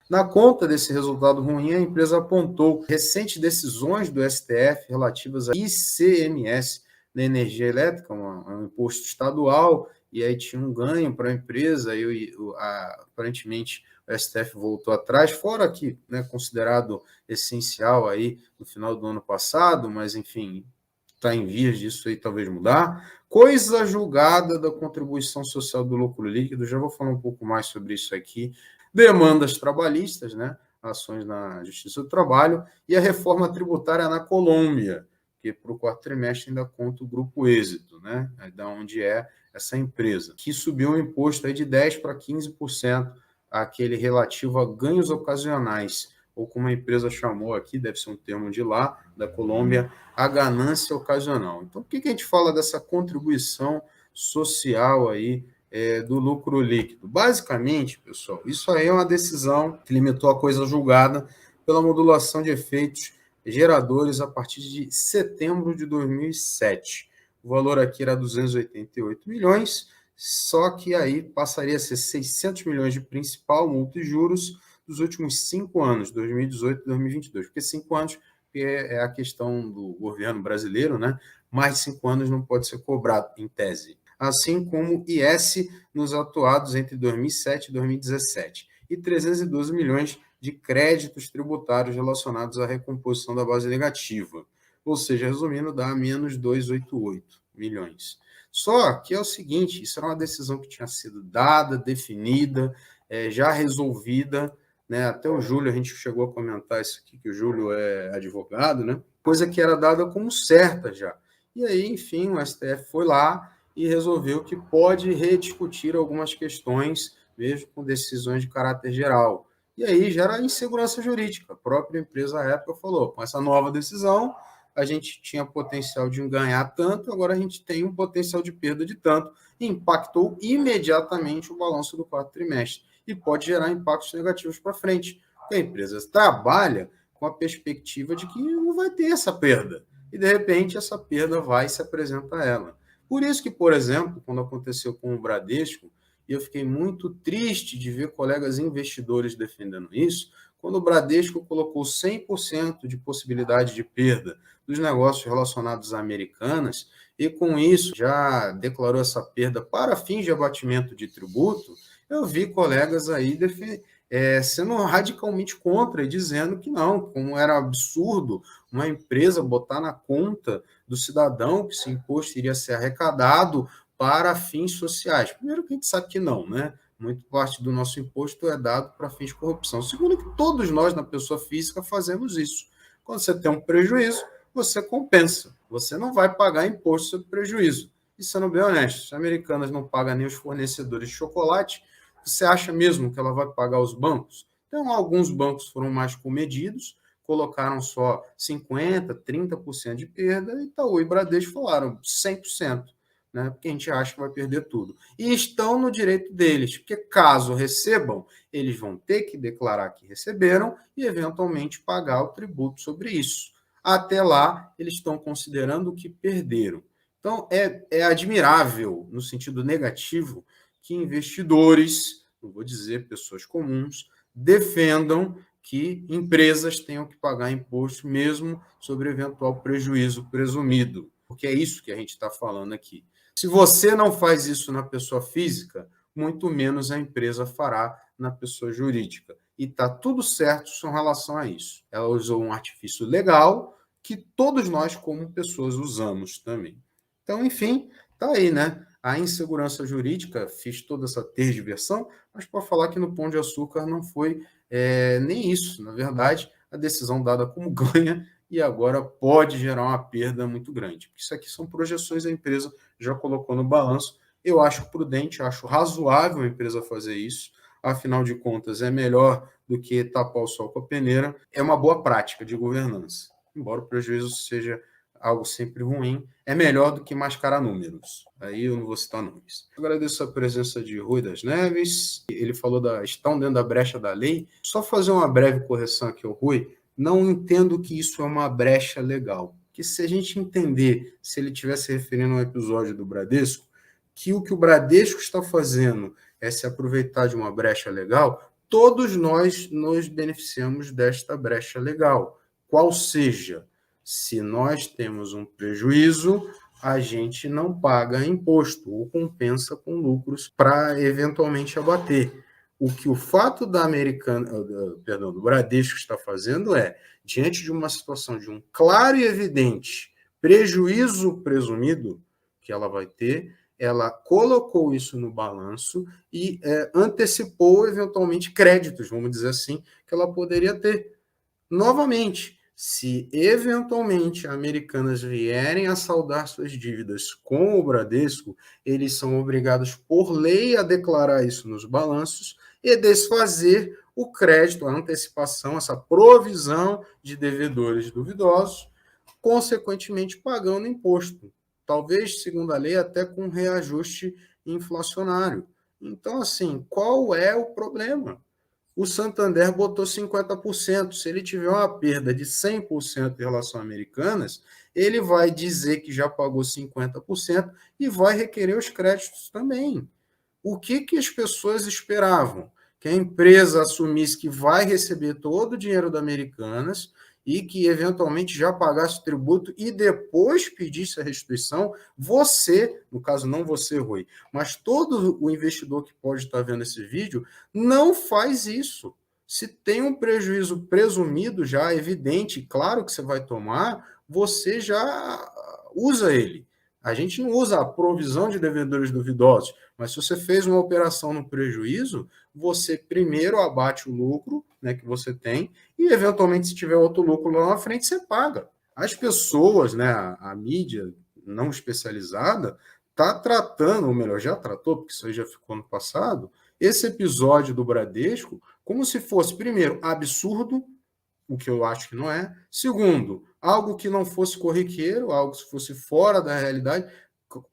Na conta desse resultado ruim, a empresa apontou recentes decisões do STF relativas a ICMS na energia elétrica, um imposto estadual, e aí tinha um ganho para a empresa, e aparentemente o STF voltou atrás, fora que, né, considerado essencial aí no final do ano passado, mas enfim, está em vias disso aí talvez mudar. Coisa julgada da contribuição social do lucro líquido, já vou falar um pouco mais sobre isso aqui. Demandas trabalhistas, né? Ações na Justiça do Trabalho, e a reforma tributária na Colômbia, que para o quarto trimestre ainda conta o Grupo Êxito, né? Da onde é essa empresa, que subiu o imposto aí de 10% para 15%, aquele relativo a ganhos ocasionais, ou como a empresa chamou aqui, deve ser um termo de lá, da Colômbia, a ganância ocasional. Então, por que a gente fala dessa contribuição social aí do lucro líquido? Basicamente, pessoal, isso aí é uma decisão que limitou a coisa julgada pela modulação de efeitos geradores a partir de setembro de 2007. O valor aqui era 288 milhões, só que aí passaria a ser 600 milhões de principal, multa e juros dos últimos 5 anos, 2018 e 2022, porque 5 anos é a questão do governo brasileiro, né? Mais de 5 anos não pode ser cobrado, em tese. Assim como IS nos atuados entre 2007 e 2017, e 312 milhões de créditos tributários relacionados à recomposição da base negativa. Ou seja, resumindo, dá menos 288 milhões. Só que é o seguinte, isso era uma decisão que tinha sido dada, definida, já resolvida, né? Até o Júlio, a gente chegou a comentar isso aqui, que o Júlio é advogado, né? Coisa que era dada como certa já. E aí, enfim, o STF foi lá e resolveu que pode rediscutir algumas questões, mesmo com decisões de caráter geral. E aí gera insegurança jurídica. A própria empresa à época falou, com essa nova decisão, a gente tinha potencial de ganhar tanto, agora a gente tem um potencial de perda de tanto, e impactou imediatamente o balanço do quarto trimestre e pode gerar impactos negativos para frente. Porque a empresa trabalha com a perspectiva de que não vai ter essa perda. E, de repente, essa perda vai se apresentar a ela. Por isso que, por exemplo, quando aconteceu com o Bradesco, e eu fiquei muito triste de ver colegas investidores defendendo isso, quando o Bradesco colocou 100% de possibilidade de perda dos negócios relacionados a Americanas, e com isso já declarou essa perda para fins de abatimento de tributo, eu vi colegas aí sendo radicalmente contra e dizendo que não, como era absurdo uma empresa botar na conta do cidadão que esse imposto iria ser arrecadado para fins sociais. Primeiro que a gente sabe que não, né? Muito parte do nosso imposto é dado para fins de corrupção. Segundo que todos nós, na pessoa física, fazemos isso. Quando você tem um prejuízo, você compensa. Você não vai pagar imposto sobre prejuízo. E sendo bem honesto, se a Americanas não paga nem os fornecedores de chocolate, você acha mesmo que ela vai pagar os bancos? Então, alguns bancos foram mais comedidos, colocaram só 50%, 30% de perda, e Itaú e Bradesco falaram 100%, né? Porque a gente acha que vai perder tudo. E estão no direito deles, porque caso recebam, eles vão ter que declarar que receberam e, eventualmente, pagar o tributo sobre isso. Até lá, eles estão considerando que perderam. Então, é admirável, no sentido negativo, que investidores, não vou dizer pessoas comuns, defendam que empresas tenham que pagar imposto mesmo sobre eventual prejuízo presumido, porque é isso que a gente está falando aqui. Se você não faz isso na pessoa física, muito menos a empresa fará na pessoa jurídica. E está tudo certo com relação a isso. Ela usou um artifício legal que todos nós, como pessoas, usamos também. Então, enfim, tá aí, né? A insegurança jurídica, fiz toda essa tergiversão, mas para falar que no Pão de Açúcar não foi nem isso. Na verdade, a decisão dada como ganha e agora pode gerar uma perda muito grande. Isso aqui são projeções, a empresa já colocou no balanço. Eu acho prudente, acho razoável a empresa fazer isso. Afinal de contas, é melhor do que tapar o sol com a peneira. É uma boa prática de governança. Embora o prejuízo seja algo sempre ruim, é melhor do que mascarar números. Aí eu não vou citar nomes. Agradeço a presença de Rui das Neves. Ele falou estão dentro da brecha da lei. Só fazer uma breve correção aqui ao Rui. Não entendo que isso é uma brecha legal. Que se a gente entender, se ele estivesse referindo a um episódio do Bradesco, que o Bradesco está fazendo é se aproveitar de uma brecha legal, todos nós nos beneficiamos desta brecha legal. Qual seja, se nós temos um prejuízo, a gente não paga imposto ou compensa com lucros para eventualmente abater. O que o fato da Americana, do Bradesco está fazendo é, diante de uma situação de um claro e evidente prejuízo presumido que ela vai ter, ela colocou isso no balanço e antecipou, eventualmente, créditos, vamos dizer assim, que ela poderia ter. Novamente, se eventualmente Americanas vierem a saldar suas dívidas com o Bradesco, eles são obrigados por lei a declarar isso nos balanços e desfazer o crédito, a antecipação, essa provisão de devedores duvidosos, consequentemente pagando imposto. Talvez, segundo a lei, até com reajuste inflacionário. Então, assim, qual é o problema? O Santander botou 50%. Se ele tiver uma perda de 100% em relação a Americanas, ele vai dizer que já pagou 50% e vai requerer os créditos também. O que as pessoas esperavam? Que a empresa assumisse que vai receber todo o dinheiro da Americanas e que eventualmente já pagasse o tributo e depois pedisse a restituição. Você, no caso não você, Rui, mas todo o investidor que pode estar vendo esse vídeo, não faz isso. Se tem um prejuízo presumido já, evidente, claro que você vai tomar, você já usa ele. A gente não usa a provisão de devedores duvidosos, mas se você fez uma operação no prejuízo, você primeiro abate o lucro, né, que você tem e, eventualmente, se tiver outro lucro lá na frente, você paga. As pessoas, né, a mídia não especializada, está tratando, ou melhor, já tratou, porque isso aí já ficou no passado, esse episódio do Bradesco como se fosse, primeiro, absurdo, o que eu acho que não é. Segundo, algo que não fosse corriqueiro, algo que fosse fora da realidade,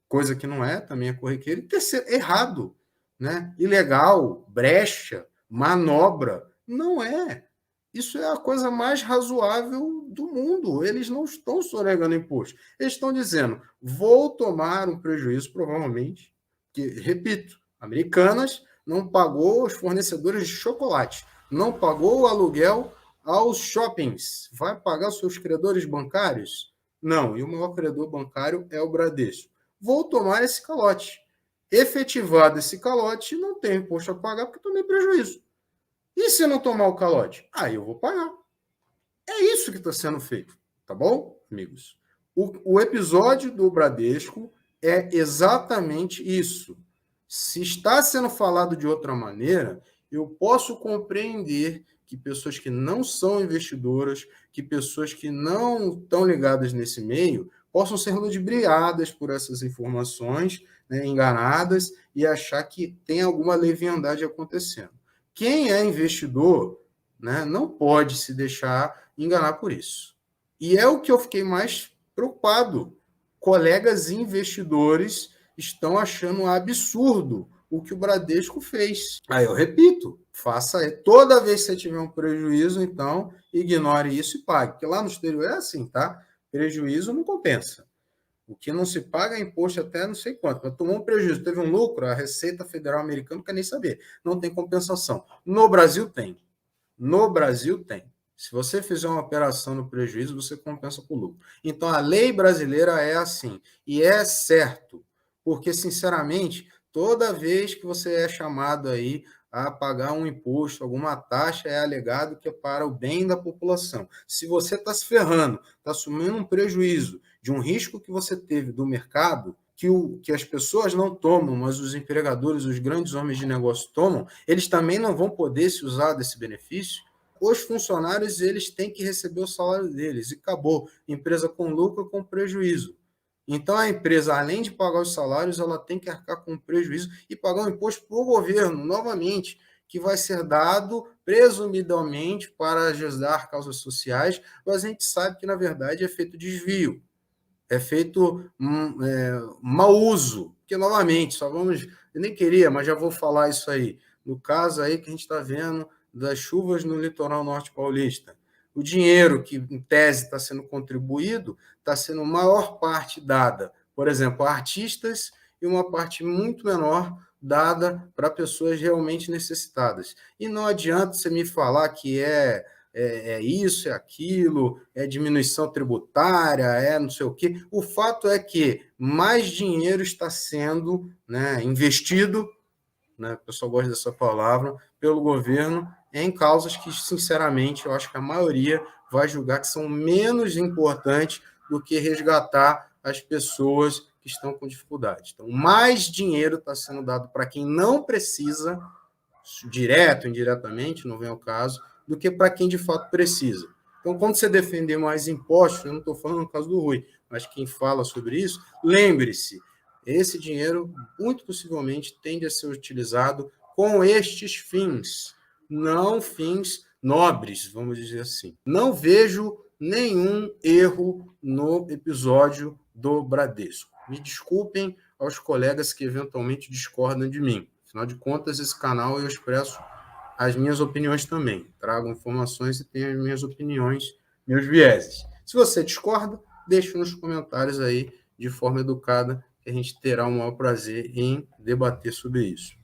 coisa que não é, também é corriqueiro. E terceiro, errado, né? Ilegal, brecha, manobra. Não é. Isso é a coisa mais razoável do mundo. Eles não estão sonegando imposto. Eles estão dizendo, vou tomar um prejuízo, provavelmente, que, repito, Americanas não pagou os fornecedores de chocolate, não pagou o aluguel aos shoppings. Vai pagar os seus credores bancários? Não, e o maior credor bancário é o Bradesco. Vou tomar esse calote. Efetivado esse calote, não tem imposto a pagar porque tomei prejuízo. E se eu não tomar o calote? Aí eu vou pagar. É isso que está sendo feito, tá bom, amigos? O episódio do Bradesco é exatamente isso. Se está sendo falado de outra maneira, eu posso compreender que pessoas que não são investidoras, que pessoas que não estão ligadas nesse meio, possam ser ludibriadas por essas informações, né, enganadas, e achar que tem alguma leviandade acontecendo. Quem é investidor, né, não pode se deixar enganar por isso. E é o que eu fiquei mais preocupado. Colegas investidores estão achando um absurdo o que o Bradesco fez. Aí eu repito, faça toda vez que você tiver um prejuízo, então ignore isso e pague. Porque lá no exterior é assim, tá? Prejuízo não compensa. O que não se paga é imposto até não sei quanto. Tomou um prejuízo, teve um lucro, a Receita Federal Americana não quer nem saber. Não tem compensação. No Brasil tem. No Brasil tem. Se você fizer uma operação no prejuízo, você compensa com lucro. Então, a lei brasileira é assim. E é certo. Porque, sinceramente, toda vez que você é chamado aí a pagar um imposto, alguma taxa, é alegado que é para o bem da população. Se você está se ferrando, está assumindo um prejuízo de um risco que você teve do mercado, que as pessoas não tomam, mas os empregadores, os grandes homens de negócio tomam, eles também não vão poder se usar desse benefício. Os funcionários, eles têm que receber o salário deles, e acabou. Empresa com lucro, com prejuízo. Então, a empresa, além de pagar os salários, ela tem que arcar com prejuízo e pagar um imposto para o governo, novamente, que vai ser dado, presumidamente, para ajudar causas sociais, mas a gente sabe que, na verdade, é feito desvio, é feito mau uso, que, novamente, só vamos... Eu nem queria, mas já vou falar isso aí. No caso aí que a gente está vendo das chuvas no litoral norte paulista. O dinheiro que, em tese, está sendo contribuído, está sendo a maior parte dada, por exemplo, a artistas e uma parte muito menor dada para pessoas realmente necessitadas. E não adianta você me falar que é isso, é aquilo, é diminuição tributária, é não sei o quê. O fato é que mais dinheiro está sendo, né, investido, né, o pessoal gosta dessa palavra, pelo governo em causas que, sinceramente, eu acho que a maioria vai julgar que são menos importantes do que resgatar as pessoas que estão com dificuldade. Então, mais dinheiro está sendo dado para quem não precisa, direto, indiretamente, não vem ao caso, do que para quem de fato precisa. Então, quando você defender mais impostos, eu não estou falando no caso do Rui, mas quem fala sobre isso, lembre-se, esse dinheiro, muito possivelmente, tende a ser utilizado com estes fins, não fins nobres, vamos dizer assim. Não vejo nenhum erro no episódio do Bradesco. Me desculpem aos colegas que eventualmente discordam de mim. Afinal de contas, esse canal eu expresso as minhas opiniões também. Trago informações e tenho as minhas opiniões, meus vieses. Se você discorda, deixe nos comentários aí de forma educada, que a gente terá o maior prazer em debater sobre isso.